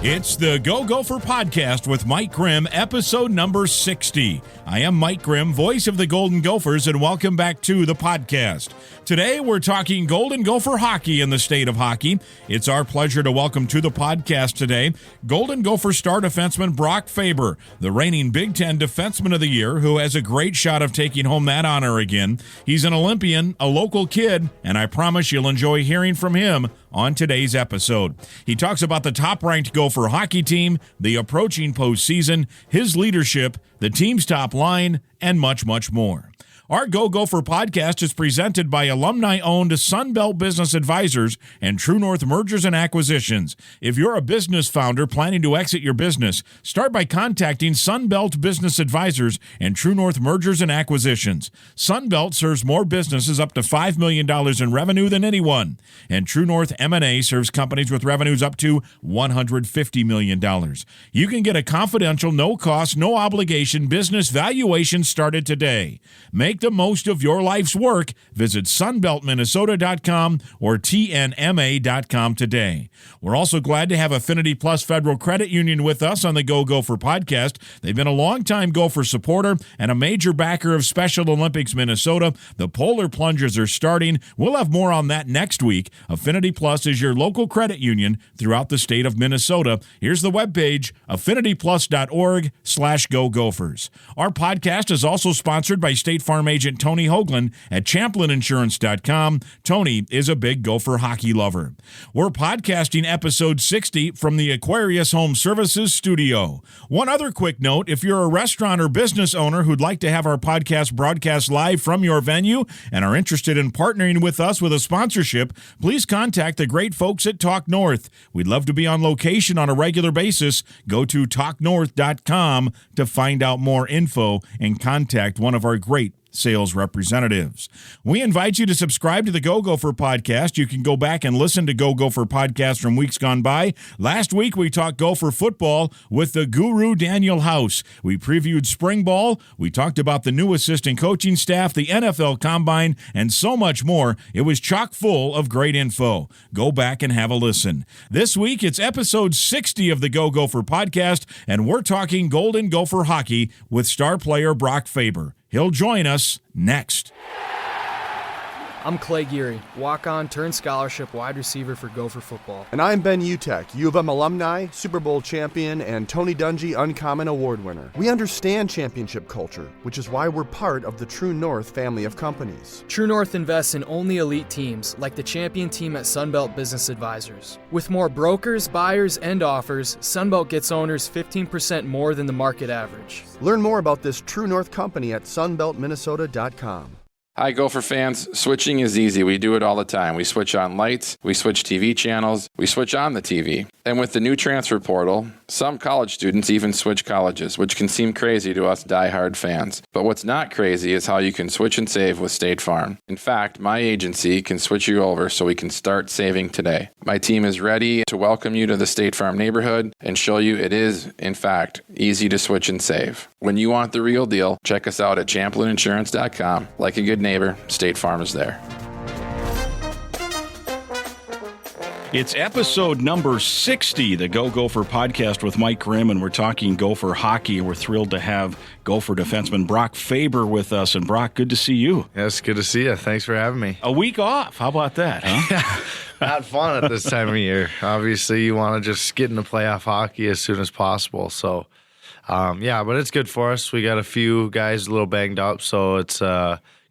It's the Go Gopher podcast with Mike Grimm, episode number 60. I am Mike Grimm, voice of the Golden Gophers, and welcome back to the podcast. Today, we're talking Golden Gopher hockey in the state of hockey. It's our pleasure to welcome to the podcast today Golden Gopher star defenseman Brock Faber, the reigning Big Ten Defenseman of the Year, who has a great shot of taking home that honor again. He's an Olympian, a local kid, and I promise you'll enjoy hearing from him on today's episode. He talks about the top-ranked Gopher hockey team, the approaching postseason, his leadership, the team's top line, and much, much more. Our Go Gopher podcast is presented by alumni-owned Sunbelt Business Advisors and True North Mergers and Acquisitions. If you're a business founder planning to exit your business, start by contacting Sunbelt Business Advisors and True North Mergers and Acquisitions. Sunbelt serves more businesses up to $5 million in revenue than anyone, and True North M&A serves companies with revenues up to $150 million. You can get a confidential, no-cost, no-obligation business valuation started today. Make the most of your life's work. Visit sunbeltminnesota.com or tnma.com today. We're also glad to have Affinity Plus Federal Credit Union with us on the Go Gopher podcast. They've been a longtime Gopher supporter and a major backer of Special Olympics Minnesota. The Polar Plungers are starting. We'll have more on that next week. Affinity Plus is your local credit union throughout the state of Minnesota. Here's the webpage, affinityplus.org/Go Gophers. Our podcast is also sponsored by State Farm agent Tony Hoagland at ChamplinInsurance.com. Tony is a big Gopher hockey lover. We're podcasting episode 60 from the Aquarius Home Services studio. One other quick note, if you're a restaurant or business owner who'd like to have our podcast broadcast live from your venue and are interested in partnering with us with a sponsorship, please contact the great folks at Talk North. We'd love to be on location on a regular basis. Go to talknorth.com to find out more info and contact one of our great sales representatives. We invite you to subscribe to the Go Gopher podcast. You can go back and listen to Go Gopher podcast from weeks gone by. Last week, we talked Gopher football with the guru Daniel House. We previewed spring ball. We talked about the new assistant coaching staff, the NFL Combine, and so much more. It was chock full of great info. Go back and have a listen. This week, it's episode 60 of the Go Gopher podcast, and we're talking Golden Gopher hockey with star player Brock Faber. He'll join us next. I'm Clay Geary, walk-on turned scholarship wide receiver for Gopher football. And I'm Ben Utek, U of M alumni, Super Bowl champion, and Tony Dungy Uncommon Award winner. We understand championship culture, which is why we're part of the True North family of companies. True North invests in only elite teams, like the champion team at Sunbelt Business Advisors. With more brokers, buyers, and offers, Sunbelt gets owners 15% more than the market average. Learn more about this True North company at sunbeltminnesota.com. Hi, Gopher fans. Switching is easy. We do it all the time. We switch on lights, we switch TV channels, we switch on the TV. And with the new transfer portal, some college students even switch colleges, which can seem crazy to us diehard fans. But what's not crazy is how you can switch and save with State Farm. In fact, my agency can switch you over so we can start saving today. My team is ready to welcome you to the State Farm neighborhood and show you it is, in fact, easy to switch and save. When you want the real deal, check us out at ChamplinInsurance.com. Like a good neighbor, State Farm is there. It's episode number 60, the Go Gopher podcast with Mike Grimm, and we're talking Gopher hockey. We're thrilled to have Gopher defenseman Brock Faber with us. And Brock, good to see you. Yes, good to see you. Thanks for having me. A week off. How about that, huh? Not fun at this time of year. Obviously, you want to just get into playoff hockey as soon as possible. So, but it's good for us. We got a few guys a little banged up, so it's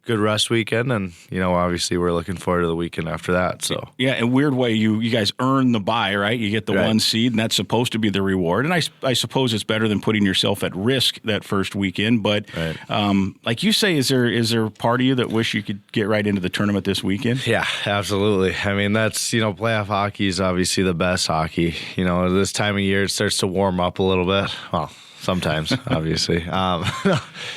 good rest weekend, and obviously we're looking forward to the weekend after that. So yeah, in a weird way, you guys earn the bye, right? You get the one seed, and that's supposed to be the reward. And I suppose it's better than putting yourself at risk that first weekend. But like you say, is there part of you that wish you could get right into the tournament this weekend? Yeah, absolutely. I mean, that's playoff hockey is obviously the best hockey. This time of year it starts to warm up a little bit. Well, sometimes, obviously.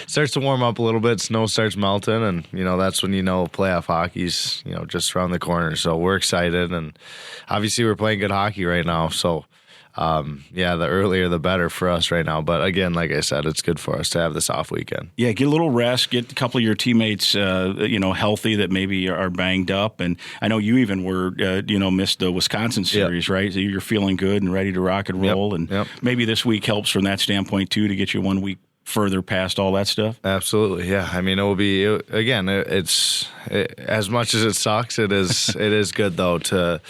Starts to warm up a little bit, snow starts melting, and, that's when playoff hockey's, just around the corner. So we're excited, and obviously we're playing good hockey right now. So the earlier the better for us right now. But again, like I said, it's good for us to have this off weekend. Yeah, get a little rest, get a couple of your teammates, healthy that maybe are banged up. And I know you even were, missed the Wisconsin series, right? So you're feeling good and ready to rock and roll. Maybe this week helps from that standpoint too, to get you 1 week further past all that stuff. Absolutely, yeah. I mean, it will be as much as it sucks, it is good though to.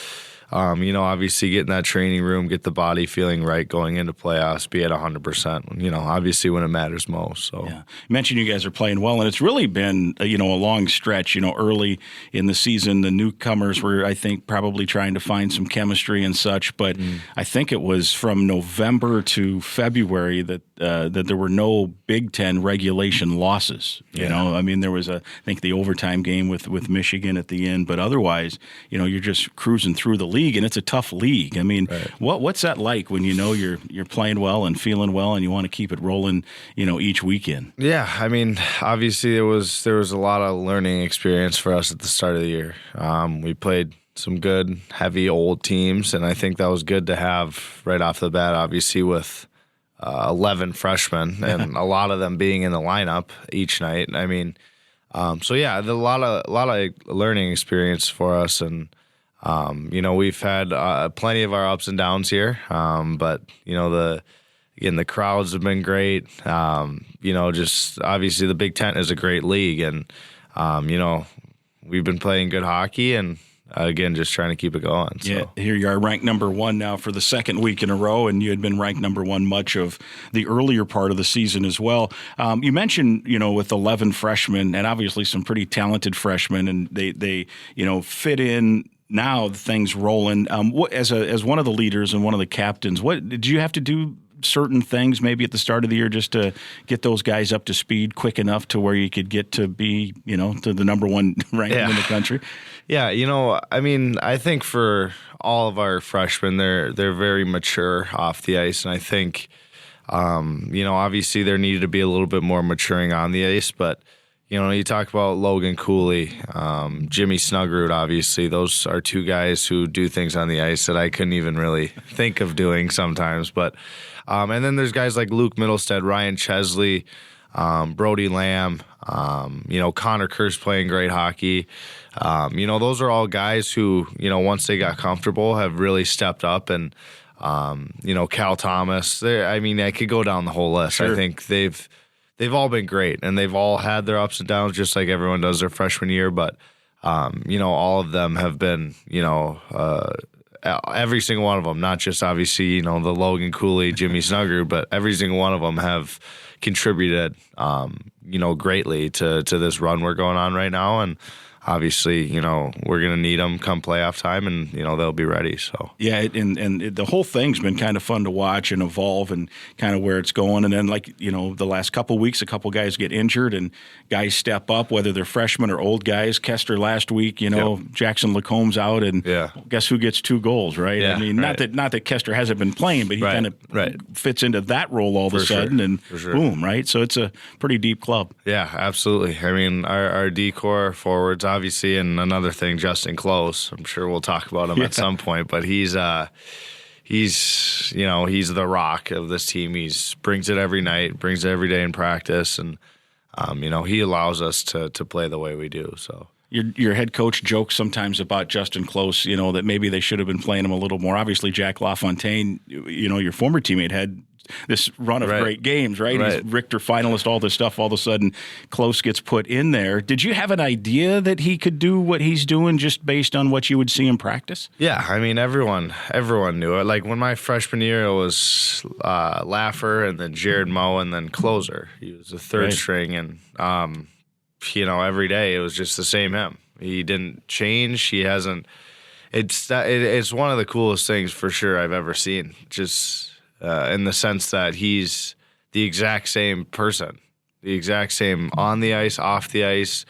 Obviously get in that training room, get the body feeling right going into playoffs, be at 100%, obviously when it matters most. So yeah. You mentioned you guys are playing well, and it's really been, a long stretch, early in the season. The newcomers were, I think, probably trying to find some chemistry and such, but I think it was from November to February that there were no Big Ten regulation losses. I mean, there was I think the overtime game with Michigan at the end, but otherwise, you're just cruising through the league, and it's a tough league. I mean, what's that like when you're playing well and feeling well, and you want to keep it rolling, each weekend? Yeah, I mean, obviously there was a lot of learning experience for us at the start of the year. We played some good, heavy, old teams, and I think that was good to have right off the bat, obviously with 11 freshmen and a lot of them being in the lineup each night. I mean, a lot of learning experience for us, and we've had plenty of our ups and downs here, but the crowds have been great. Just obviously the Big Ten is a great league, and we've been playing good hockey, and again, just trying to keep it going. So. Yeah, here you are ranked number one now for the second week in a row, and you had been ranked number one much of the earlier part of the season as well. You mentioned, with 11 freshmen and obviously some pretty talented freshmen, and they fit in. Now things rolling. As one of the leaders and one of the captains, what did you have to do? Certain things maybe at the start of the year just to get those guys up to speed quick enough to where you could get to be, to the number one ranking in the country? Yeah, I mean, I think for all of our freshmen, they're very mature off the ice, and I think, obviously there needed to be a little bit more maturing on the ice, but you talk about Logan Cooley, Jimmy Snuggerud, obviously. Those are two guys who do things on the ice that I couldn't even really think of doing sometimes. But and then there's guys like Luke Middlestead, Ryan Chesley, Brody Lamb, Connor Kerr's playing great hockey. Those are all guys who, once they got comfortable, have really stepped up. And, Cal Thomas, I could go down the whole list. Sure. I think they've all been great, and they've all had their ups and downs just like everyone does their freshman year. But, all of them have been, every single one of them, not just obviously, the Logan Cooley, Jimmy Snuggerud, but every single one of them have contributed, greatly to this run we're going on right now. And obviously, we're going to need them come playoff time, and, they'll be ready. So yeah, and the whole thing's been kind of fun to watch and evolve and kind of where it's going. And then, the last couple of weeks, a couple guys get injured and guys step up, whether they're freshmen or old guys. Kester last week, Jackson Lacomb's out, and guess who gets 2 goals, right? Yeah, I mean, not that Kester hasn't been playing, but he kind of fits into that role all of a sudden, and boom, right? So it's a pretty deep club. Yeah, absolutely. I mean, our D-core forwards, obviously, and another thing, Justin Close. I'm sure we'll talk about him at some point, but he's the rock of this team. He's brings it every night, brings it every day in practice, and he allows us to play the way we do. So. Your head coach jokes sometimes about Justin Close, that maybe they should have been playing him a little more. Obviously, Jack LaFontaine, your former teammate, had this run of great games, right? He's Richter finalist, all this stuff. All of a sudden, Close gets put in there. Did you have an idea that he could do what he's doing just based on what you would see in practice? Yeah, I mean, everyone knew it. Like when my freshman year, it was Laffer and then Jared Moe and then Closer. He was the third string, and every day it was just the same him. He didn't change. He hasn't. It's one of the coolest things for sure I've ever seen. Just. In the sense that he's the exact same person, the exact same on the ice, off the ice,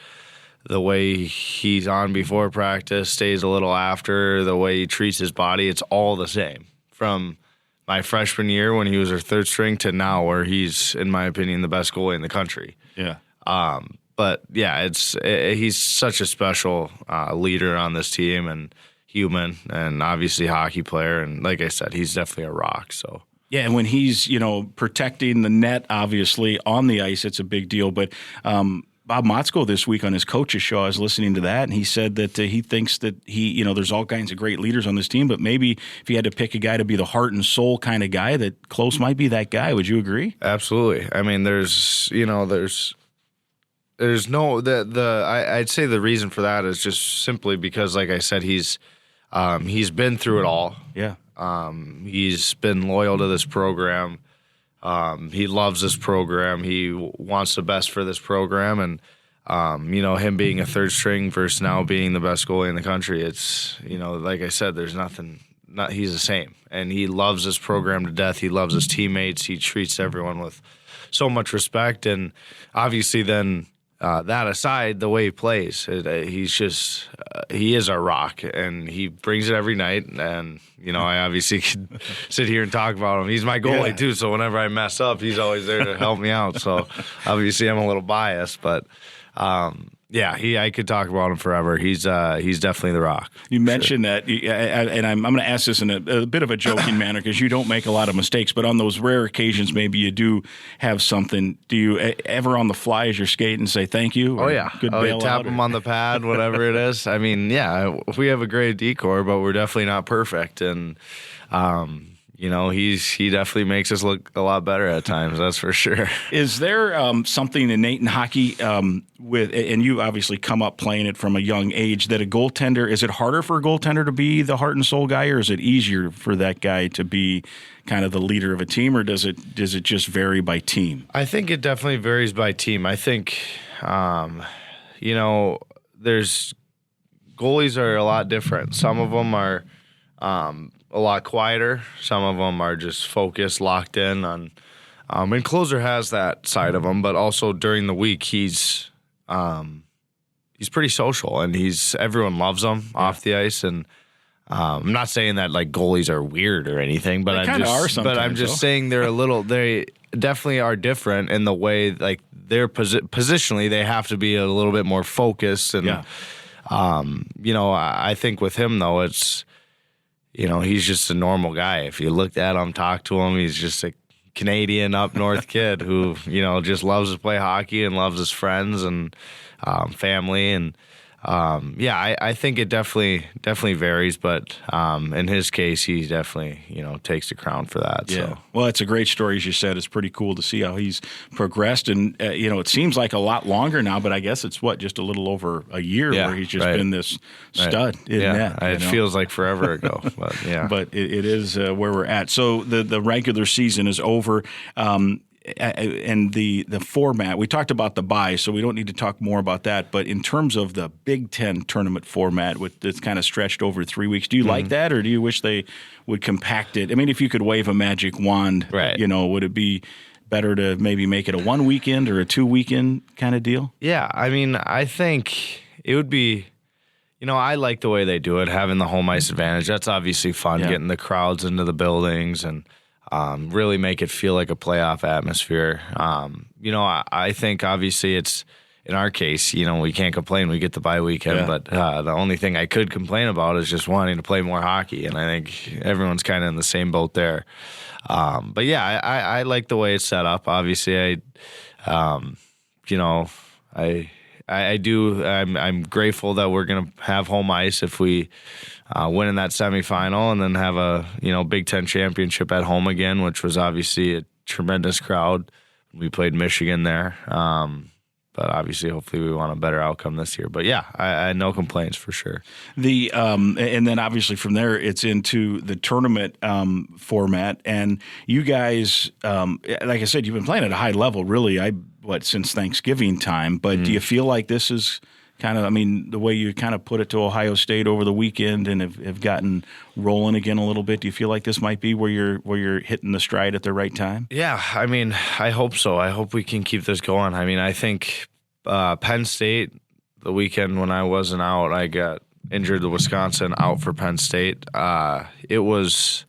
the way he's on before practice, stays a little after, the way he treats his body, it's all the same. From my freshman year when he was our third string to now where he's, in my opinion, the best goalie in the country. Yeah. But, yeah, he's such a special leader on this team, and human and obviously hockey player. And like I said, he's definitely a rock. So. Yeah, and when he's, protecting the net, obviously, on the ice, it's a big deal. But Bob Motzko this week on his coach's show, I was listening to that, and he said that he thinks that there's all kinds of great leaders on this team, but maybe if he had to pick a guy to be the heart and soul kind of guy, that Close might be that guy. Would you agree? Absolutely. I mean, I'd say the reason for that is just simply because, like I said, he's been through it all. Yeah. He's been loyal to this program. He loves this program. He wants the best for this program. And, him being a third string versus now being the best goalie in the country, it's, like I said, there's he's the same. And he loves this program to death. He loves his teammates. He treats everyone with so much respect. And obviously then, that aside, the way he plays, he is a rock, and he brings it every night. And, I obviously could sit here and talk about him. He's my goalie, too, so whenever I mess up, he's always there to help me out. So, obviously, I'm a little biased, but, I could talk about him forever. He's definitely the rock. You mentioned that, and I'm going to ask this in a bit of a joking manner because you don't make a lot of mistakes, but on those rare occasions maybe you do have something. Do you ever on the fly as you're skating say thank you? Oh, yeah. Good you tap him on the pad, whatever it is. I mean, yeah, we have a great decor, but we're definitely not perfect. And, he definitely makes us look a lot better at times, that's for sure. Is there something innate in hockey and you obviously come up playing it from a young age, that a goaltender, is it harder for a goaltender to be the heart and soul guy, or is it easier for that guy to be kind of the leader of a team, or does it just vary by team? I think it definitely varies by team. I think, there's goalies are a lot different. Some of them are a lot quieter. Some of them are just focused, locked in on. And Closer has that side of him, but also during the week he's pretty social, and everyone loves him off the ice. And I'm not saying that like goalies are weird or anything, but I'm just saying they definitely are different in the way like they're positionally they have to be a little bit more focused. And I think with him though it's. He's just a normal guy. If you looked at him, talked to him, he's just a Canadian up north kid who, just loves to play hockey and loves his friends and family. And, I think it definitely varies. But in his case, he definitely, takes the crown for that. Yeah. So. Well, it's a great story, as you said. It's pretty cool to see how he's progressed. And, it seems like a lot longer now, but I guess it's just a little over a year where he's just been this stud in that. It feels like forever ago. But, yeah. But it is where we're at. So the regular season is over. And the format, we talked about the bye, so we don't need to talk more about that. But in terms of the Big Ten tournament format, that's kind of stretched over 3 weeks, do you like that, or do you wish they would compact it? I mean, if you could wave a magic wand, would it be better to maybe make it a 1 weekend or a 2 weekend kind of deal? Yeah, I mean, I think it would be. I like the way they do it, having the home ice advantage. That's obviously fun, getting the crowds into the buildings and. Really make it feel like a playoff atmosphere. I think obviously it's, in our case, we can't complain. We get the bye weekend, but the only thing I could complain about is just wanting to play more hockey, and I think everyone's kind of in the same boat there. But yeah, I like the way it's set up. Obviously, I'm grateful that we're going to have home ice if we win in that semifinal, and then have a Big Ten championship at home again, which was obviously a tremendous crowd. We played Michigan there, but obviously, hopefully, we want a better outcome this year. But yeah, I no complaints for sure. And then obviously from there, it's into the tournament format, and you guys, like I said, you've been playing at a high level, really. Since Thanksgiving time, but do you feel like this is kind of, the way you kind of put it to Ohio State over the weekend and have gotten rolling again a little bit, do you feel like this might be where you're hitting the stride at the right time? Yeah, I hope so. I hope we can keep this going. I think Penn State, the weekend when I wasn't out, I got injured to Wisconsin, out for Penn State. That was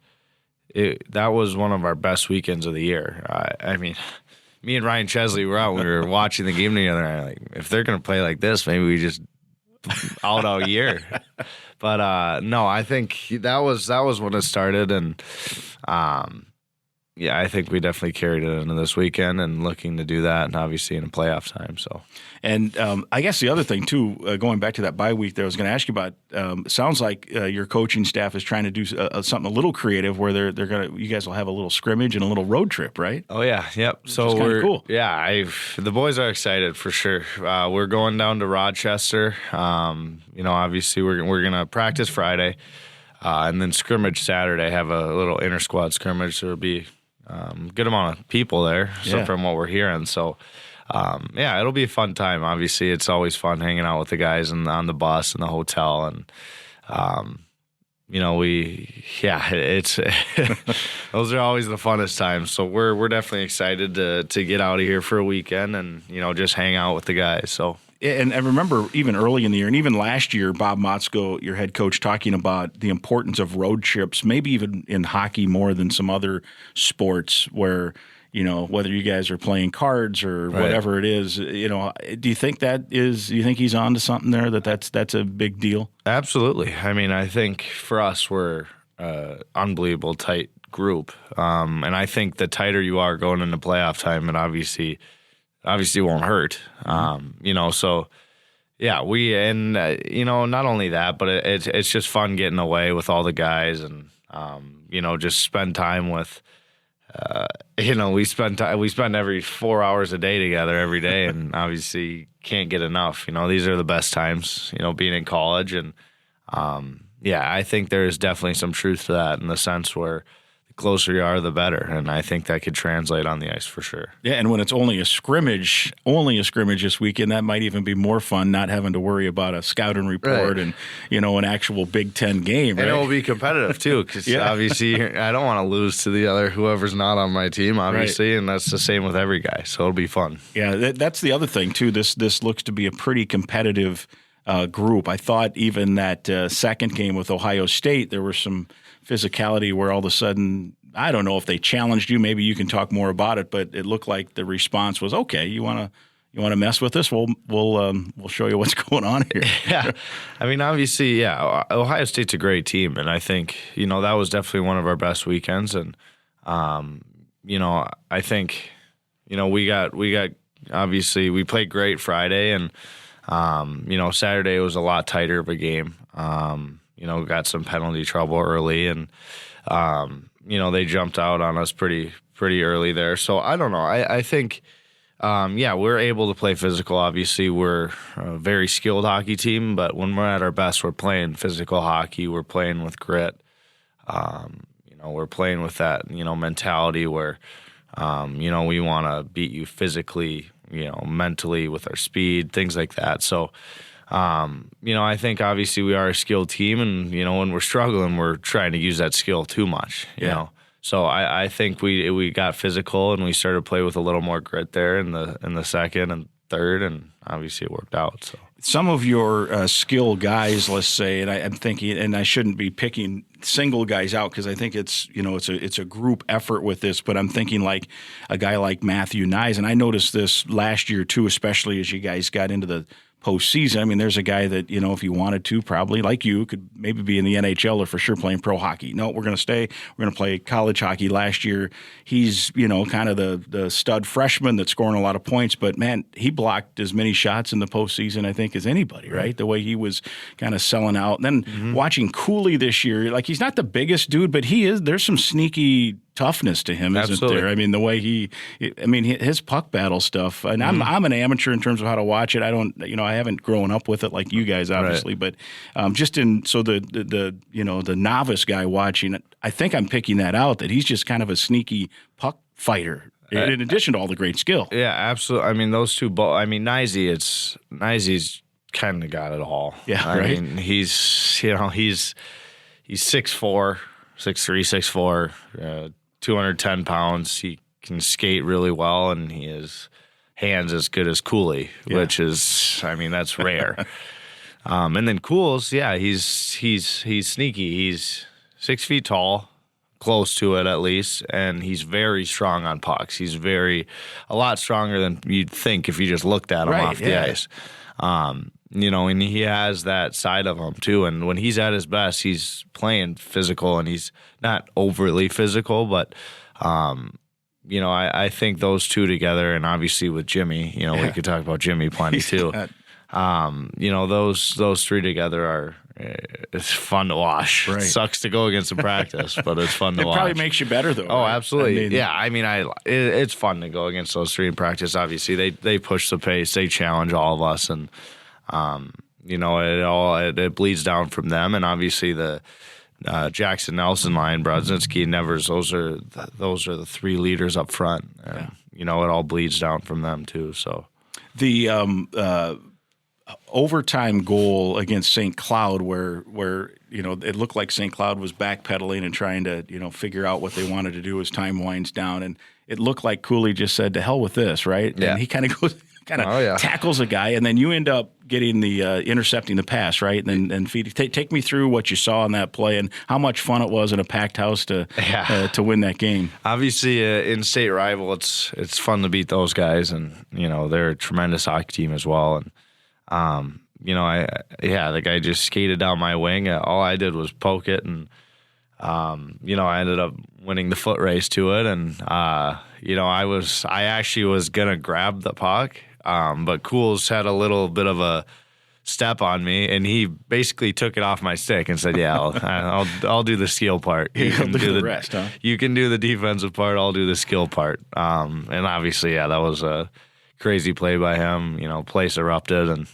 one of our best weekends of the year. Me and Ryan Chesley were out. We were watching the game together. And if they're going to play like this, maybe we just out all year. But no, I think that was when it started, and yeah, I think we definitely carried it into this weekend and looking to do that, and obviously in a playoff time. So, and I guess the other thing too, going back to that bye week, there I was going to ask you about. Sounds like your coaching staff is trying to do something a little creative, where you guys will have a little scrimmage and a little road trip, right? Oh yeah, yep. So we're cool. Yeah, the boys are excited for sure. We're going down to Rochester. Obviously we're gonna practice Friday, and then scrimmage Saturday. Have a little inter squad scrimmage. So it'll be good amount of people there, from what we're hearing. So, it'll be a fun time. Obviously, it's always fun hanging out with the guys on the bus and the hotel, and it's those are always the funnest times. So we're definitely excited to get out of here for a weekend and just hang out with the guys. So. And I remember even early in the year, and even last year, Bob Motzko, your head coach, talking about the importance of road trips, maybe even in hockey more than some other sports where, whether you guys are playing cards or whatever it is, do you think he's on to something there, that's a big deal? Absolutely. I mean, I think for us, we're unbelievable tight group. And I think the tighter you are going into playoff time, it obviously won't hurt. So yeah, not only that, but it's just fun getting away with all the guys and, just spend time with, we spend every 4 hours a day together every day, and obviously can't get enough. These are the best times, being in college. And, I think there is definitely some truth to that in the sense where the closer you are, the better. And I think that could translate on the ice for sure. Yeah, and when it's only a scrimmage this weekend, that might even be more fun, not having to worry about a scouting report and, an actual Big Ten game, right? And it will be competitive, too, because obviously I don't want to lose to whoever's not on my team, obviously, and that's the same with every guy, so it'll be fun. Yeah, that's the other thing, too. This looks to be a pretty competitive group. I thought even that second game with Ohio State, there was some physicality where all of a sudden, I don't know if they challenged you. Maybe you can talk more about it, but it looked like the response was, "Okay, you want to mess with us? We'll show you what's going on here." Yeah, I mean, obviously, Ohio State's a great team, and I think that was definitely one of our best weekends. And I think we got obviously we played great Friday, and Saturday was a lot tighter of a game. Got some penalty trouble early, and they jumped out on us pretty early there. So I don't know. I think, we're able to play physical. Obviously, we're a very skilled hockey team, but when we're at our best, we're playing physical hockey. We're playing with grit. We're playing with that, mentality where, we want to beat you physically, mentally with our speed, things like that. So, I think obviously we are a skilled team, and when we're struggling, we're trying to use that skill too much. You know, so I think we got physical and we started to play with a little more grit there in the second and third, and obviously it worked out. So some of your skill guys, let's say, and I'm thinking, and I shouldn't be picking single guys out because I think it's a group effort with this, but I'm thinking like a guy like Matthew Nyes, and I noticed this last year too, especially as you guys got into the postseason. I mean, there's a guy that, if he wanted to, probably like you, could maybe be in the NHL or for sure playing pro hockey. No, we're going to stay. We're going to play college hockey. Last year, he's, kind of the stud freshman that's scoring a lot of points. But, man, he blocked as many shots in the postseason, I think, as anybody, right? The way he was kind of selling out. And then watching Cooley this year, like he's not the biggest dude, but there's some sneaky toughness to him, isn't there? I mean, the way his puck battle stuff, and I'm an amateur in terms of how to watch it. I don't, I haven't grown up with it like you guys, obviously, but the novice guy watching, I think I'm picking that out, that he's just kind of a sneaky puck fighter in addition to all the great skill. Yeah, absolutely. I mean, those two, Nyes, Nyes kind of got it all. Yeah, I mean, he's 6'4", 6'3", 6'4", 210 pounds. He can skate really well, and he has hands as good as Cooley, which is, that's rare. And then Cools, he's sneaky. He's 6 feet tall, close to it at least, and he's very strong on pucks. He's a lot stronger than you'd think if you just looked at him off the ice. And he has that side of him too. And when he's at his best, he's playing physical, and he's not overly physical, but I think those two together, and obviously with Jimmy, we could talk about Jimmy plenty too. Those three together are it's fun to watch. Right. It sucks to go against in practice, but it's fun to watch. It probably makes you better though. Oh, right? absolutely. It's fun to go against those three in practice. Obviously, they push the pace, they challenge all of us, and it bleeds down from them. And obviously the Jackson, Nelson line, Brodzinski, Nevers, those are the three leaders up front. And, it all bleeds down from them too. So the overtime goal against St. Cloud, where it looked like St. Cloud was backpedaling and trying to figure out what they wanted to do as time winds down, and it looked like Cooley just said, "To hell with this," right? Yeah. And he kind of tackles a guy, and then you end up getting the intercepting the pass, right? And then take me through what you saw in that play and how much fun it was in a packed house to win that game. Obviously, in-state rival, it's fun to beat those guys, and they're a tremendous hockey team as well. And the guy just skated down my wing. All I did was poke it, and I ended up winning the foot race to it. And I actually was gonna grab the puck, but Cools had a little bit of a step on me, and he basically took it off my stick and said, "Yeah, I'll do the skill part. You can do the rest, huh? You can do the defensive part. I'll do the skill part." And obviously, that was a crazy play by him. Place erupted, and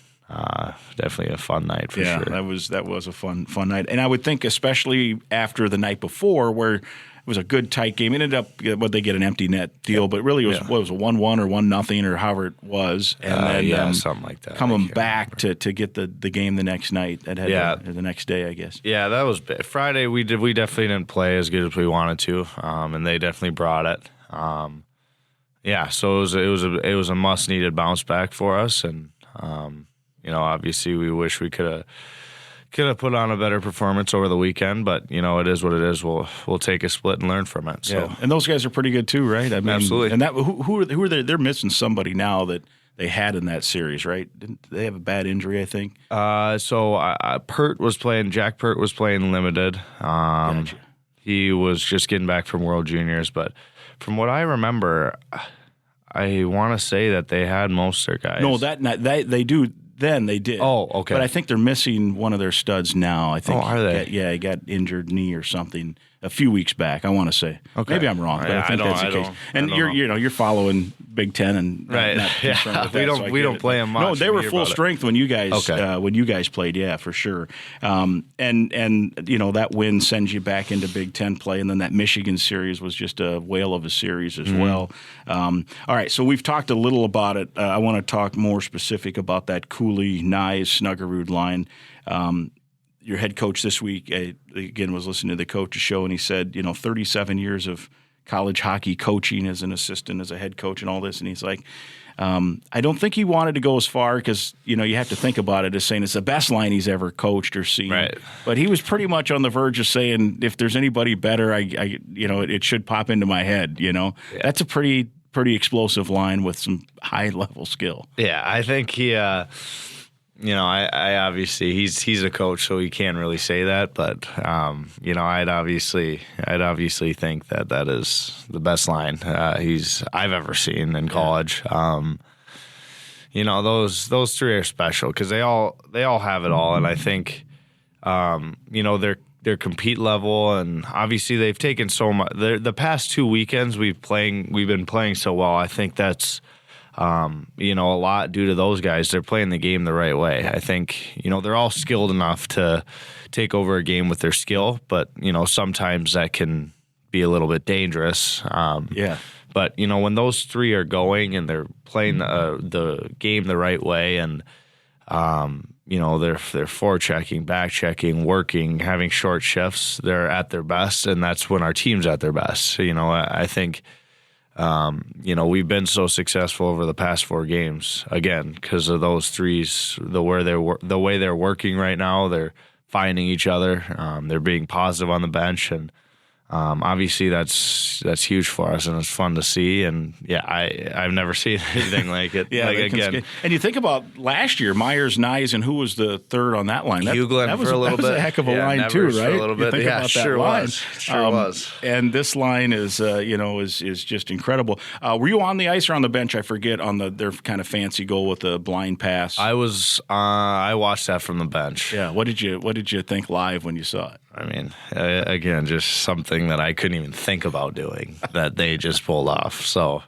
definitely a fun night for sure. That was a fun night, and I would think especially after the night before, where it was a good tight game. It ended up they get an empty net deal, but really it was what was it, 1-1 or 1-0 or however it was, and then something like that. Coming back to get the game the next night the next day, I guess. Yeah, that was Friday. We definitely didn't play as good as we wanted to, and they definitely brought it. So it was a much needed bounce back for us, and obviously we wish we could have put on a better performance over the weekend, but it is what it is. We'll take a split and learn from it. So. Yeah. And those guys are pretty good too, right? I mean, absolutely. And that who are they? They're missing somebody now that they had in that series, right? Didn't they have a bad injury? I think. Pert was playing. Jack Pert was playing limited. Gotcha. He was just getting back from World Juniors, but from what I remember, I want to say that they had most of their guys. No, they do. Then they did. Oh, okay. But I think they're missing one of their studs now. I think. Oh, are they? He got injured knee or something a few weeks back. I want to say. Okay. Maybe I'm wrong, but I think that's the case. And you're following Big Ten and right. Not concerned with that, we don't play them much. No, they were full strength when you guys played. Yeah, for sure. And that win sends you back into Big Ten play, and then that Michigan series was just a whale of a series as well. All right, so we've talked a little about it. I want to talk more specific about that Cooley, Nyes, Snuggerud line. Your head coach this week, again, was listening to the coach's show, and he said, 37 years of college hockey coaching as an assistant, as a head coach and all this. And he's like, I don't think he wanted to go as far because, you have to think about it as saying it's the best line he's ever coached or seen. Right. But he was pretty much on the verge of saying, if there's anybody better, it should pop into my head, Yeah. That's a pretty explosive line with some high-level skill. Yeah, I think he I obviously he's a coach, so he can't really say that. But I'd obviously think that is the best line I've ever seen in college. Those three are special because they all have it all, and I think their compete level, and obviously they've taken so much. The past 2 weekends we've been playing so well. I think that's. A lot due to those guys. They're playing the game the right way. I think, they're all skilled enough to take over a game with their skill, but, sometimes that can be a little bit dangerous. But, when those three are going and they're playing the game the right way and, they're forechecking, back-checking, working, having short shifts, they're at their best, and that's when our team's at their best. I think... we've been so successful over the past 4 games, again, because of those threes, the way they're working right now, they're finding each other, they're being positive on the bench, and obviously that's huge for us, and it's fun to see. And yeah, I've never seen anything like it. Yeah, like again. And you think about last year, Myers, Nyes, and who was the third on that line? Hughlin for a little bit. That was a heck of a line too, right? For a little bit. Yeah, sure was. Sure was. And this line is, is just incredible. Were you on the ice or on the bench? I forget. On their kind of fancy goal with the blind pass. I was. I watched that from the bench. Yeah. What did you think live when you saw it? I mean, again, just something that I couldn't even think about doing that they just pulled off. So,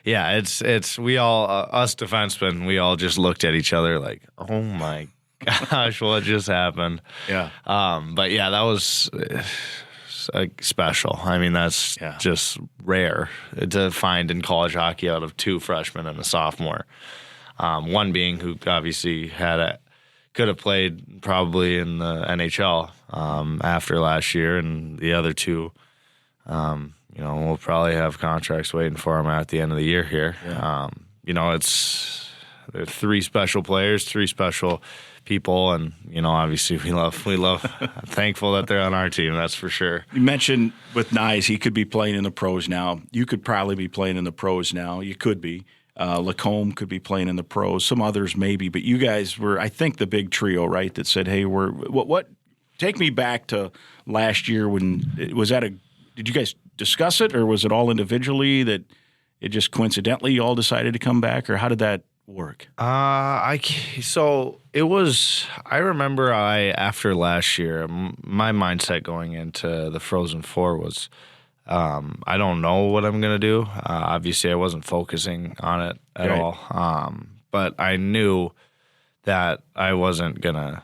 yeah, it's we all us defensemen, we all just looked at each other like, oh my gosh, what just happened? Yeah. But yeah, that was special. I mean, that's just rare to find in college hockey out of 2 freshmen and a sophomore. One being who obviously could have played probably in the NHL after last year, and the other 2, we'll probably have contracts waiting for them at the end of the year here. Yeah. They're 3 special players, 3 special people, and obviously we love thankful that they're on our team. That's for sure. You mentioned with Nyes, he could be playing in the pros now. You could probably be playing in the pros now. You could be. Lacombe could be playing in the pros. Some others maybe, but you guys were, I think, the big trio, right? That said, "Hey, what? Take me back to last year when did you guys discuss it, or was it all individually that it just coincidentally you all decided to come back, or how did that work?" So it was. I remember after last year, my mindset going into the Frozen Four was, I don't know what I'm going to do. Obviously, I wasn't focusing on it at all. But I knew that I wasn't going to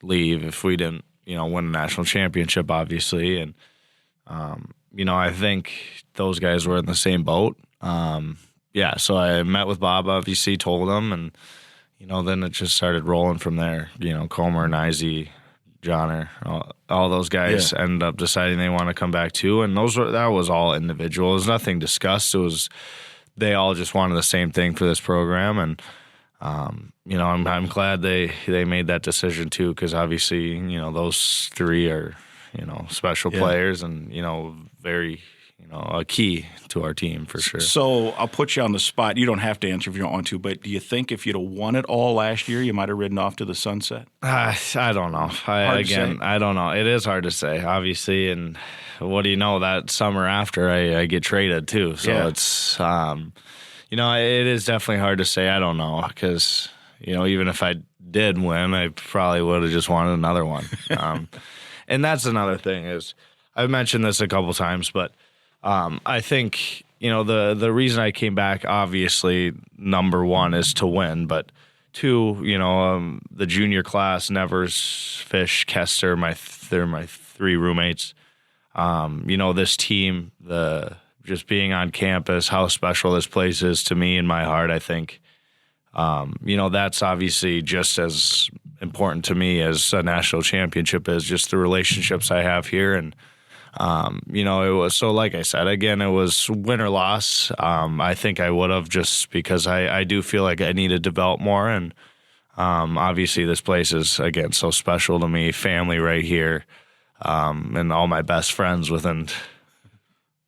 leave if we didn't, win a national championship, obviously. And, I think those guys were in the same boat. So I met with Bob, obviously, told him, and, then it just started rolling from there. Comer, Nyes, Johnner, all those guys ended up deciding they want to come back too, and that was all individual. It was nothing discussed. It was they all just wanted the same thing for this program, and I'm glad they made that decision too, because obviously those 3 are special players and very a key to our team for sure. So I'll put you on the spot. You don't have to answer if you don't want to, but do you think if you'd have won it all last year, you might have ridden off to the sunset? I don't know. I don't know. It is hard to say, obviously. And what do you know? That summer after, I get traded too. So it's, it is definitely hard to say. I don't know, because even if I did win, I probably would have just wanted another one. And that's another thing is I've mentioned this a couple times, but. I think, the reason I came back, obviously, number 1 is to win, but 2, the junior class, Nevers, Fish, Kester, they're my 3 roommates. This team, just being on campus, how special this place is to me in my heart, I think, that's obviously just as important to me as a national championship is, just the relationships I have here. And, it was, so like I said, again, it was win or loss. I think I would have, just because I do feel like I need to develop more. And, obviously this place is, again, so special to me, family right here, and all my best friends within,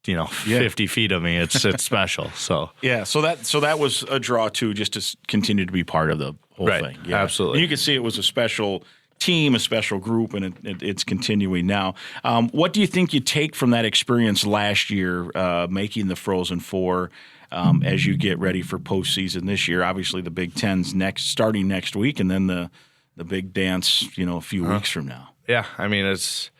50 feet of me. It's special. So, so that was a draw too, just to continue to be part of the whole thing. Yeah, absolutely. And you can see it was a special team, a special group, and it's continuing now. What do you think you take from that experience last year, making the Frozen Four, as you get ready for postseason this year? Obviously, the Big Ten's starting next week, and then the big dance, a few weeks from now. Yeah, I mean it's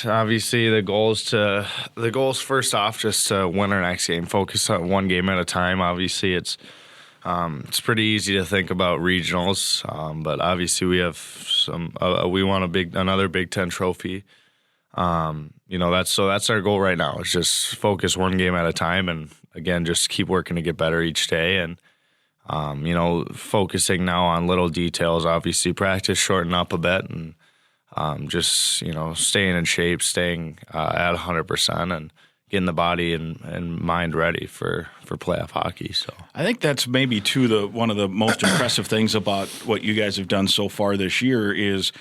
obviously the goals first off, just to win our next game, focus on one game at a time. Obviously, it's pretty easy to think about regionals, but obviously we have we want another Big Ten trophy. That's our goal right now. It's just focus one game at a time, and again, just keep working to get better each day. And focusing now on little details. Obviously, practice shorten up a bit, and just staying in shape, staying at 100%, and getting the body and mind ready for playoff hockey. So I think that's maybe too one of the most impressive things about what you guys have done so far this year is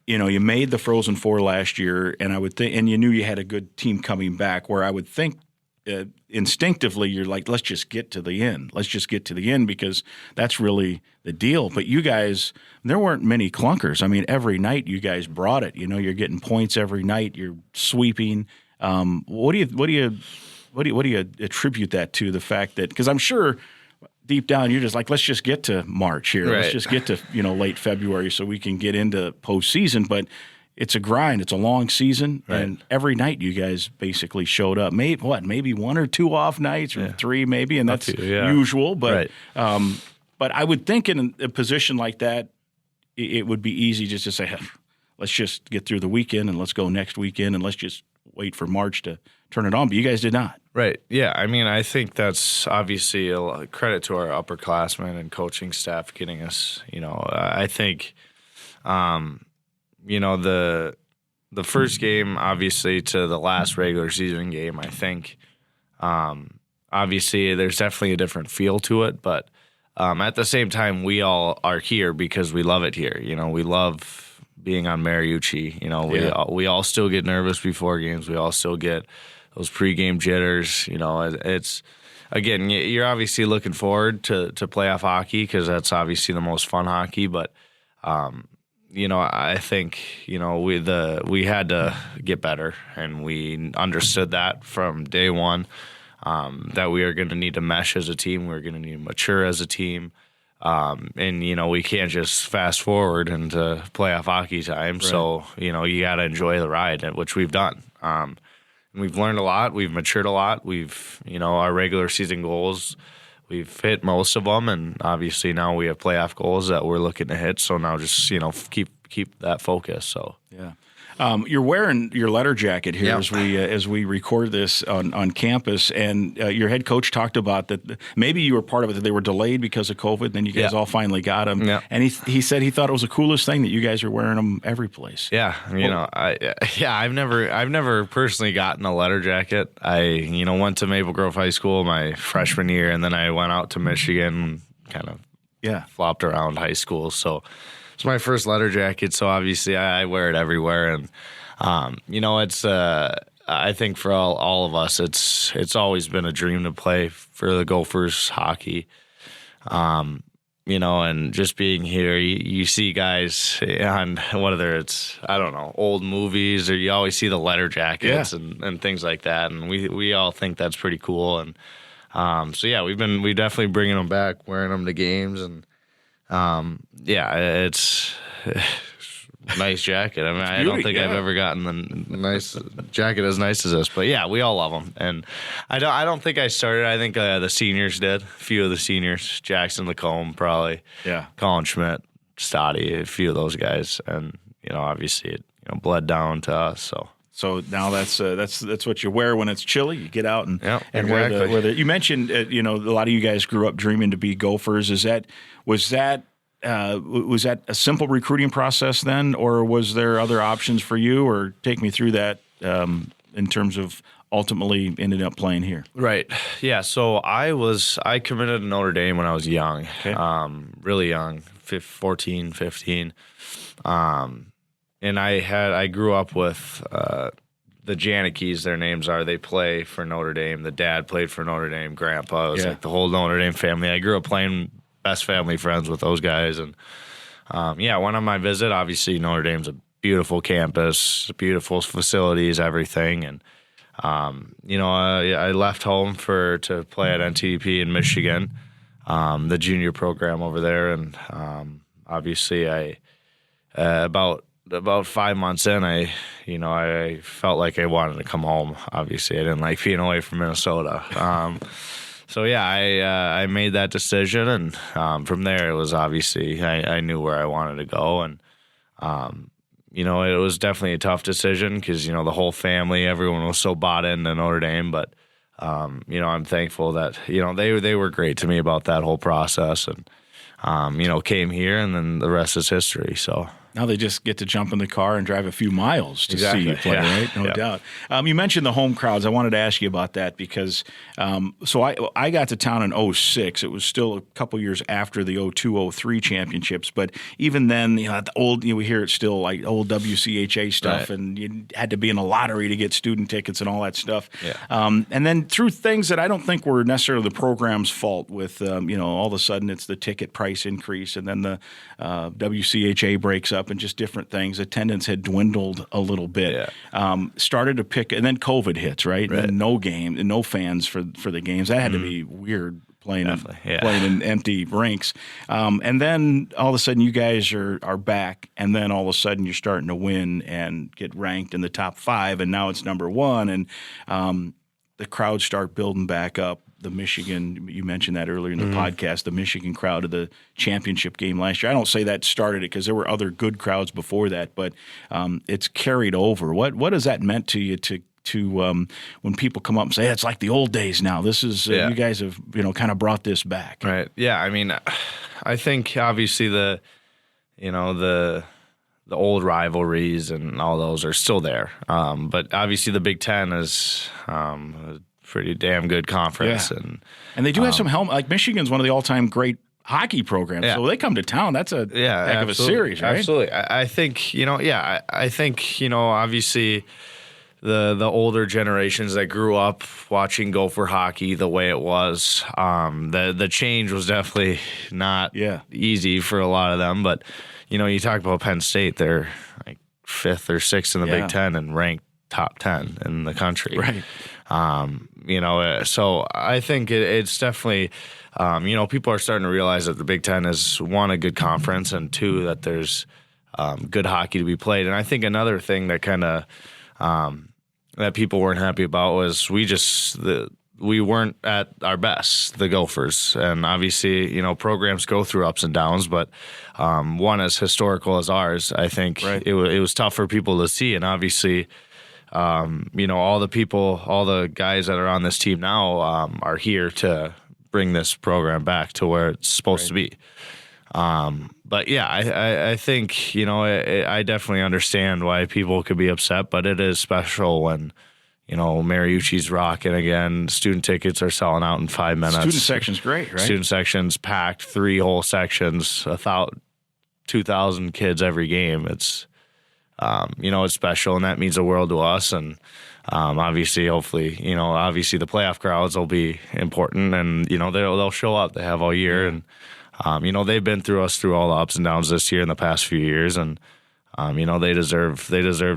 you made the Frozen Four last year, and I would think, and you knew you had a good team coming back. Where I would think instinctively you're like, let's just get to the end. Let's just get to the end because that's really the deal. But you guys, there weren't many clunkers. I mean, every night you guys brought it. You're getting points every night. You're sweeping. What do you attribute that to? The fact that, because I'm sure deep down you're just like, let's just get to March here. Right. Let's just get to late February so we can get into postseason. But it's a grind. It's a long season, right. And every night you guys basically showed up. Maybe 1 or 2 off nights, or 3 maybe, and that's usual. But right. But I would think in a position like that, it would be easy just to say, hey, let's just get through the weekend and let's go next weekend and let's just wait for March to turn it on. But you guys did not. Right. Yeah. I mean, I think that's obviously a credit to our upperclassmen and coaching staff getting us. I think, the first game, obviously, to the last regular season game, I think, obviously, there's definitely a different feel to it. But at the same time, we all are here because we love it here. We love being on Mariucci. We all still get nervous before games. We all still get those pregame jitters. It's, again, you're obviously looking forward to playoff hockey because that's obviously the most fun hockey. But I think we had to get better, and we understood that from day one, that we are going to need to mesh as a team. We're going to need to mature as a team, and we can't just fast forward into playoff hockey time. Right. So you got to enjoy the ride, which we've done. We've learned a lot. We've matured a lot. We've our regular season goals, we've hit most of them, and obviously now we have playoff goals that we're looking to hit. So now just keep that focus. So yeah, you're wearing your letter jacket here as we record this on campus, and your head coach talked about that. Maybe you were part of it, that they were delayed because of COVID. Then you guys all finally got them, and he said he thought it was the coolest thing that you guys are wearing them every place. Yeah, I've never personally gotten a letter jacket. I went to Maple Grove High School my freshman year, and then I went out to Michigan, kind of flopped around high school. So it's my first letter jacket. So obviously I wear it everywhere, and it's I think for all of us, it's always been a dream to play for the Gophers hockey. And just being here, you see guys on whether it's, I don't know, old movies, or you always see the letter jackets and things like that. And we all think that's pretty cool. And we definitely bringing them back, wearing them to games, and it's a nice jacket. I mean, I don't think I've ever gotten a nice jacket as nice as this, but we all love them. And I don't think I started. I think the seniors did. A few of the seniors, Jackson Lacombe, probably. Yeah. Colin Schmidt, Stotty, a few of those guys, and obviously it bled down to us. So now that's what you wear when it's chilly. You get out and exactly. wear the. You mentioned a lot of you guys grew up dreaming to be Gophers. Was that a simple recruiting process then, or was there other options for you? Or take me through that in terms of ultimately ended up playing here. Right. Yeah. So I committed to Notre Dame when I was young, really young, 14, 15. And I grew up with the Janikes, their names are. They play for Notre Dame. The dad played for Notre Dame. Grandpa was like the whole Notre Dame family. I grew up playing best family friends with those guys. And went on my visit. Obviously, Notre Dame's a beautiful campus, beautiful facilities, everything. And I left home to play at NTDP in Michigan, the junior program over there. And obviously, about 5 months in, I felt like I wanted to come home. Obviously, I didn't like being away from Minnesota. I made that decision, and from there, it was obviously I knew where I wanted to go, and it was definitely a tough decision because the whole family, everyone was so bought into Notre Dame, but I'm thankful that they were great to me about that whole process, and came here, and then the rest is history. So. Now they just get to jump in the car and drive a few miles to see you play, right? No doubt. You mentioned the home crowds. I wanted to ask you about that because so I got to town in 2006. It was still a couple years after the 2002-03 championships, but even then, the old we hear it still like old WCHA stuff, and you had to be in a lottery to get student tickets and all that stuff. Yeah. And then through things that I don't think were necessarily the program's fault with, all of a sudden it's the ticket price increase, and then the WCHA breaks up and just different things. Attendance had dwindled a little bit. Started to pick, and then COVID hits, right? And no game, and no fans for the games. That had to be weird playing in empty rinks. And then all of a sudden you guys are back, and then all of a sudden you're starting to win and get ranked in the top 5, and now it's number 1, and the crowds start building back up. The Michigan, you mentioned that earlier in the podcast, the Michigan crowd of the championship game last year. I don't say that started it because there were other good crowds before that, but it's carried over. What has that meant to you to when people come up and say, hey, it's like the old days now. This is you guys have kind of brought this back. Right. Yeah. I mean, I think obviously the old rivalries and all those are still there. But obviously the Big Ten is a pretty damn good conference. Yeah. And they do have some like Michigan's one of the all-time great hockey programs. So they come to town. That's a heck of a series, right? Absolutely. I think, I think, obviously the older generations that grew up watching Gopher hockey the way it was, the change was definitely not easy for a lot of them. But, you talk about Penn State, they're like 5th or 6th in the Big Ten and ranked top 10 in the country. Right. So I think it's definitely, people are starting to realize that the Big Ten is, 1, a good conference, and 2, that there's good hockey to be played. And I think another thing that kind of that people weren't happy about was we weren't at our best, the Gophers. And obviously, programs go through ups and downs, but one as historical as ours, I think it was tough for people to see. And obviously, all the guys that are on this team now are here to bring this program back to where it's supposed to be. But yeah, I think, I definitely understand why people could be upset, but it is special when, Mariucci's rocking again. Student tickets are selling out in 5 minutes. Student section's great, right? Student section's packed, 3 whole sections, 2,000 kids every game. It's, it's special, and that means the world to us. And obviously, hopefully, obviously the playoff crowds will be important, and they'll show up. They have all year, and they've been through all the ups and downs this year in the past few years, and they deserve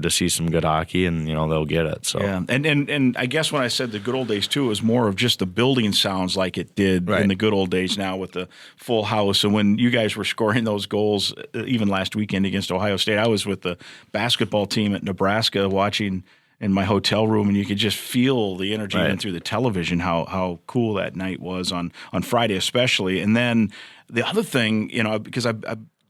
to see some good hockey, and they'll get it. So and I guess when I said the good old days too, it was more of just the building sounds like it did in the good old days now with the full house. And when you guys were scoring those goals, even last weekend against Ohio State, I was with the basketball team at Nebraska watching in my hotel room, and you could just feel the energy even through the television, how cool that night was on Friday especially. And then the other thing, because I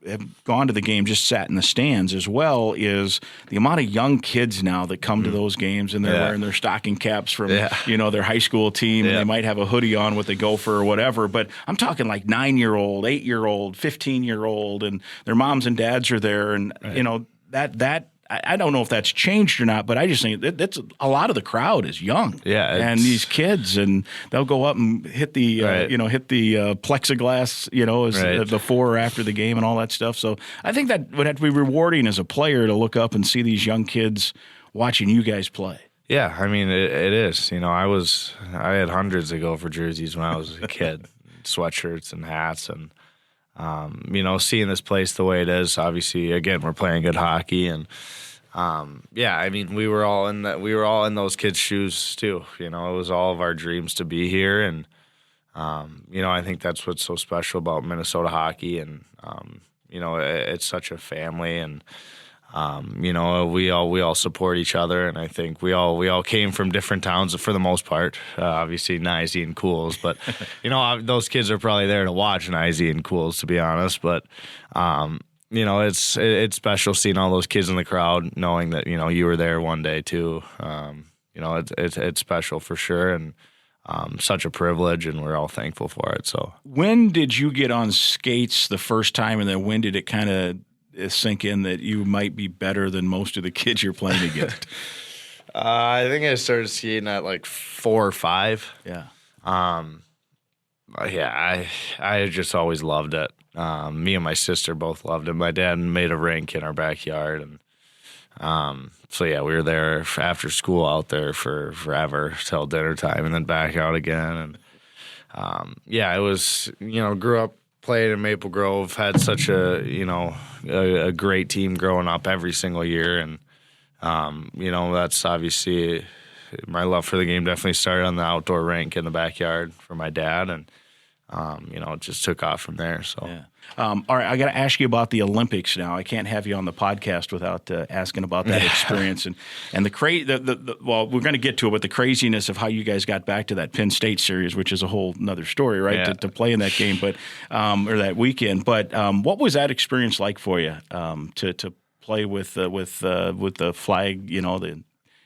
have gone to the game, just sat in the stands as well, is the amount of young kids now that come to those games, and they're wearing their stocking caps from their high school team, and they might have a hoodie on with a Gopher or whatever, but I'm talking like 9-year-old, 8-year-old, 15-year-old, and their moms and dads are there, and that I don't know if that's changed or not, but I just think that's a lot of the crowd is young. Yeah, and these kids, and they'll go up and hit the plexiglass, before or after the game and all that stuff. So I think that would have to be rewarding as a player to look up and see these young kids watching you guys play. Yeah, I mean it is. I had hundreds of Gopher jerseys when I was a kid, sweatshirts and hats, and seeing this place the way it is, obviously, again, we're playing good hockey, and we were all in those kids' shoes too. It was all of our dreams to be here, and I think that's what's so special about Minnesota hockey, and it's such a family, and we all support each other, and I think we all came from different towns for the most part. Obviously, Nicey and Cools, but those kids are probably there to watch Nicey and Cools, to be honest. But it's special seeing all those kids in the crowd, knowing that you were there one day too. It's special for sure, and such a privilege, and we're all thankful for it. So, when did you get on skates the first time, and then when did it kind of sink in that you might be better than most of the kids you're playing against? I think I started skating at like 4 or 5. Yeah. Yeah, I just always loved it. Me and my sister both loved it. My dad made a rink in our backyard, and so yeah, we were there after school out there for forever till dinner time, and then back out again. And yeah, it was, grew up playing in Maple Grove, had such a great team growing up every single year, and that's obviously my love for the game definitely started on the outdoor rink in the backyard for my dad, and it just took off from there. So. Yeah. All right, I got to ask you about the Olympics now. I can't have you on the podcast without asking about that experience and well, we're going to get to it, but the craziness of how you guys got back to that Penn State series, which is a whole nother story, right? Yeah. To play in that game, but or that weekend. But what was that experience like for you to play with the flag, the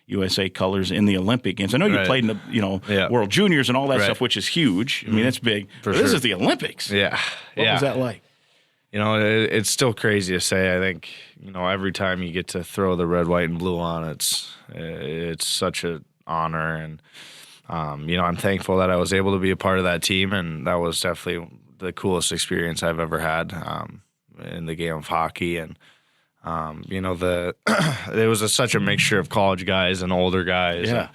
USA colors in the Olympic games? I know you played in the World Juniors and all that stuff, which is huge. I mean, that's big. But this is the Olympics. Yeah. What was that like? It's still crazy to say. I think, every time you get to throw the red, white, and blue on, it's such an honor. And, I'm thankful that I was able to be a part of that team. And that was definitely the coolest experience I've ever had in the game of hockey. And, it was such a mixture of college guys and older guys. Yeah.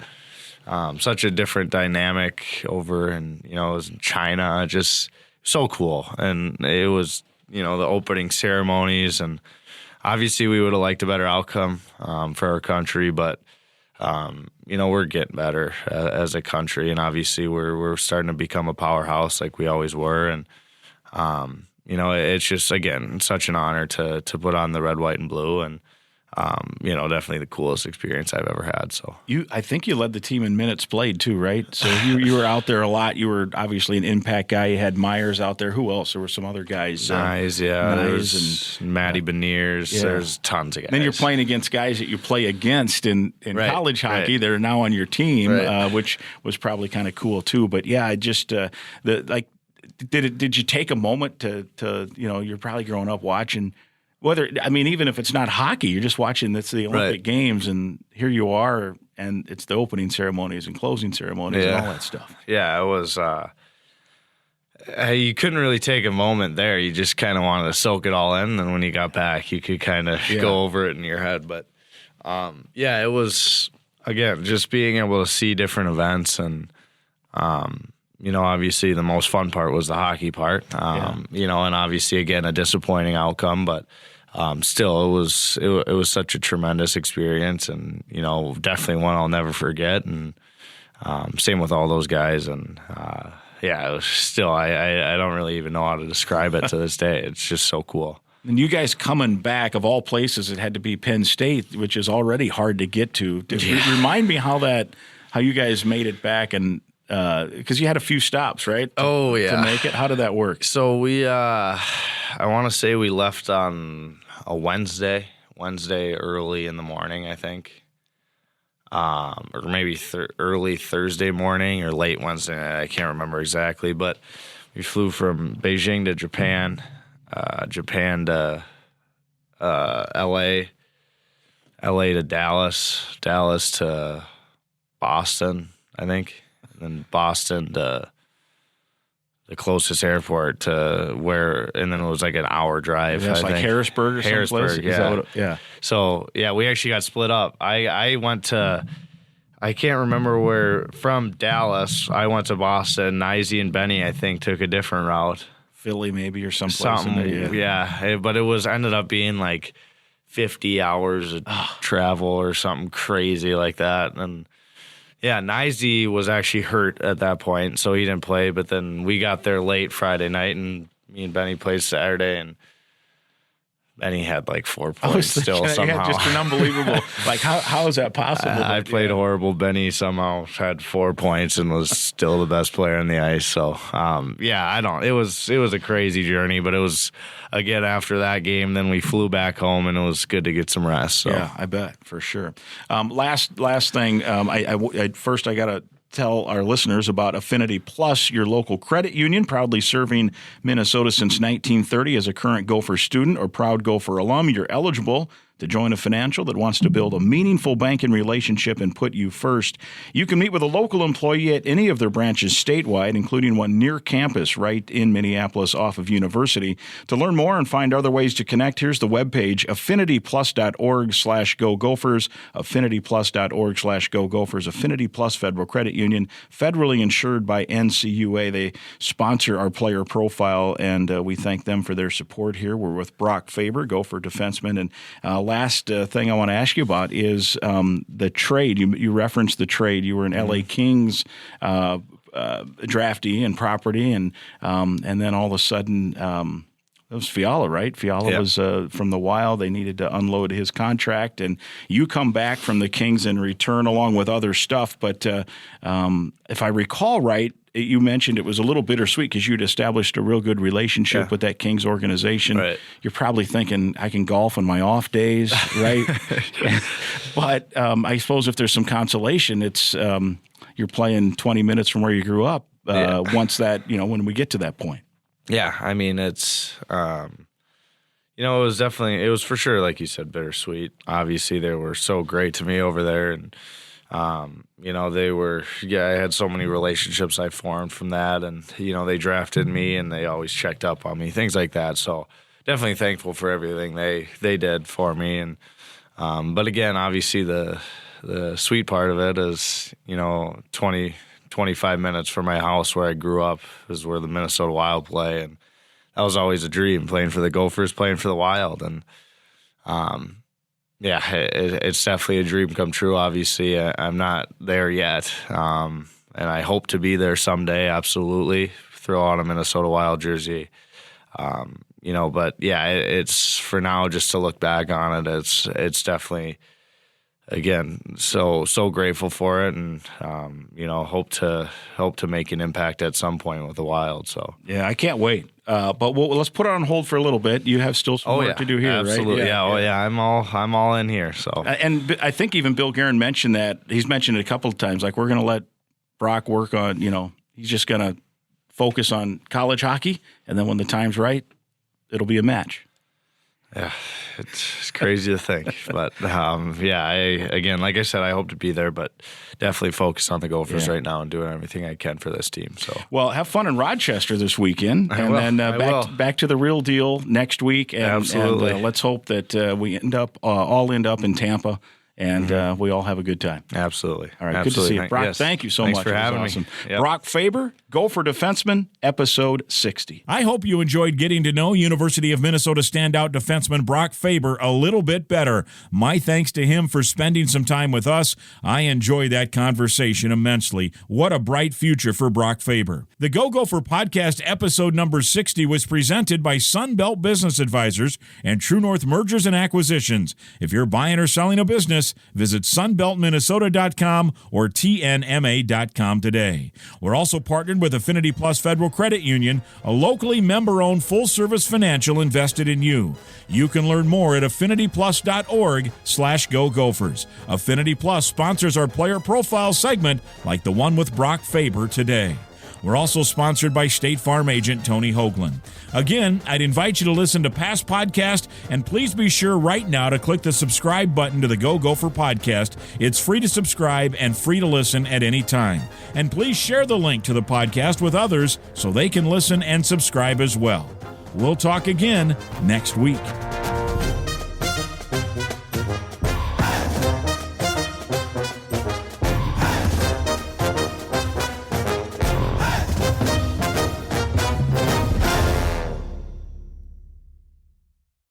And, such a different dynamic over, and, it was in China, just so cool. And it was, the opening ceremonies, and obviously we would have liked a better outcome for our country, but we're getting better as a country, and obviously we're starting to become a powerhouse like we always were, and it's just, again, such an honor to put on the red, white, and blue, and definitely the coolest experience I've ever had. So I think you led the team in minutes played too, right? So you were out there a lot. You were obviously an impact guy. You had Myers out there. Who else? There were some other guys. Nyes, There's Matty Beniers. Yeah. There's tons of guys. Then you're playing against guys that you play against in college hockey. They're now on your team, which was probably kind of cool too. But yeah, just did you take a moment to you're probably growing up watching. Even if it's not hockey, you're just watching the Olympic Games, and here you are, and it's the opening ceremonies and closing ceremonies and all that stuff. Yeah, it was. You couldn't really take a moment there. You just kind of wanted to soak it all in, and when you got back, you could kind of go over it in your head. But it was, again, just being able to see different events, and obviously the most fun part was the hockey part. And obviously, again, a disappointing outcome, but still, it was such a tremendous experience, and definitely one I'll never forget. And same with all those guys, and it was still, I don't really even know how to describe it to this day. It's just so cool. And you guys coming back, of all places, it had to be Penn State, which is already hard to get to. Remind me how you guys made it back, and because you had a few stops, right? To make it. How did that work? So we, I want to say we left on a Wednesday early in the morning, I think, or maybe early Thursday morning or late Wednesday night. I can't remember exactly, but we flew from Beijing to Japan, Japan to L.A., L.A. to Dallas, Dallas to Boston, I think. And then Boston to the closest airport to and then it was like an hour drive. That's like Harrisburg or Harrisburg, yeah. So, we actually got split up. I went to, I can't remember where, from Dallas, I went to Boston. Nyes and Benny, I think, took a different route. Philly maybe or someplace. But it ended up being like 50 hours of travel or something crazy like that. And Nyes was actually hurt at that point, so he didn't play. But then we got there late Friday night, and me and Benny played Saturday, and Benny had like 4 points still somehow. Just an unbelievable. Like, how is that possible? I played horrible. Benny somehow had 4 points and was still the best player on the ice. So, it was a crazy journey, but it was, again, after that game, then we flew back home, and it was good to get some rest. So. Yeah, I bet, for sure. Last thing, I got to tell our listeners about Affinity Plus, your local credit union, proudly serving Minnesota since 1930. As a current Gopher student or proud Gopher alum, you're eligible to join a financial that wants to build a meaningful banking relationship and put you first. You can meet with a local employee at any of their branches statewide, including one near campus right in Minneapolis off of University. To learn more and find other ways to connect, here's the webpage, affinityplus.org/GoGophers, affinityplus.org/GoGophers. Affinity Plus Federal Credit Union, federally insured by NCUA. They sponsor our player profile, and we thank them for their support here. We're with Brock Faber, Gopher defenseman, and last thing I want to ask you about is the trade. You referenced the trade. You were an LA Kings draftee and property, and then all of a sudden it was Fiala, right? Fiala was from the Wild. They needed to unload his contract, and you come back from the Kings in return along with other stuff. But if I recall right, you mentioned it was a little bittersweet because you'd established a real good relationship with that Kings organization. Right. You're probably thinking, I can golf on my off days, right? But I suppose if there's some consolation, it's you're playing 20 minutes from where you grew up once that, when we get to that point. Yeah, I mean, it's, it was for sure, like you said, bittersweet. Obviously, they were so great to me over there, and I had so many relationships I formed from that, and, they drafted me and they always checked up on me, things like that. So definitely thankful for everything they did for me. And, but again, obviously the sweet part of it is, 25 minutes from my house where I grew up is where the Minnesota Wild play. And that was always a dream, playing for the Gophers, playing for the Wild. And, it's definitely a dream come true. Obviously, I'm not there yet, and I hope to be there someday. Absolutely, throw on a Minnesota Wild jersey, But it's for now just to look back on it. It's definitely, again, so grateful for it, and hope to make an impact at some point with the Wild. So yeah, I can't wait. But let's put it on hold for a little bit. You have still some work to do here, absolutely. Right? Absolutely. I'm all in here. So and I think even Bill Guerin mentioned that. He's mentioned it a couple of times. Like, we're going to let Brock work on. He's just going to focus on college hockey, and then when the time's right, it'll be a match. Yeah, it's crazy to think, but again, like I said, I hope to be there, but definitely focus on the Gophers right now and doing everything I can for this team. So, well, have fun in Rochester this weekend, and then back to the real deal next week. And, absolutely, and let's hope that we all end up in Tampa. And we all have a good time. Absolutely. All right, good to see you. Brock, thank you so much. Thanks for having me. Yep. Brock Faber, Gopher defenseman, episode 60. I hope you enjoyed getting to know University of Minnesota standout defenseman Brock Faber a little bit better. My thanks to him for spending some time with us. I enjoyed that conversation immensely. What a bright future for Brock Faber. The Go Gopher podcast episode number 60 was presented by Sunbelt Business Advisors and True North Mergers and Acquisitions. If you're buying or selling a business, visit sunbeltminnesota.com or tnma.com today. We're also partnered with Affinity Plus Federal Credit Union, a locally member-owned full-service financial invested in you. You can learn more at affinityplus.org/GoGophers. Affinity Plus sponsors our player profile segment like the one with Brock Faber today. We're also sponsored by State Farm agent Tony Hoagland. Again, I'd invite you to listen to past podcasts, and please be sure right now to click the subscribe button to the Go Gopher podcast. It's free to subscribe and free to listen at any time. And please share the link to the podcast with others so they can listen and subscribe as well. We'll talk again next week.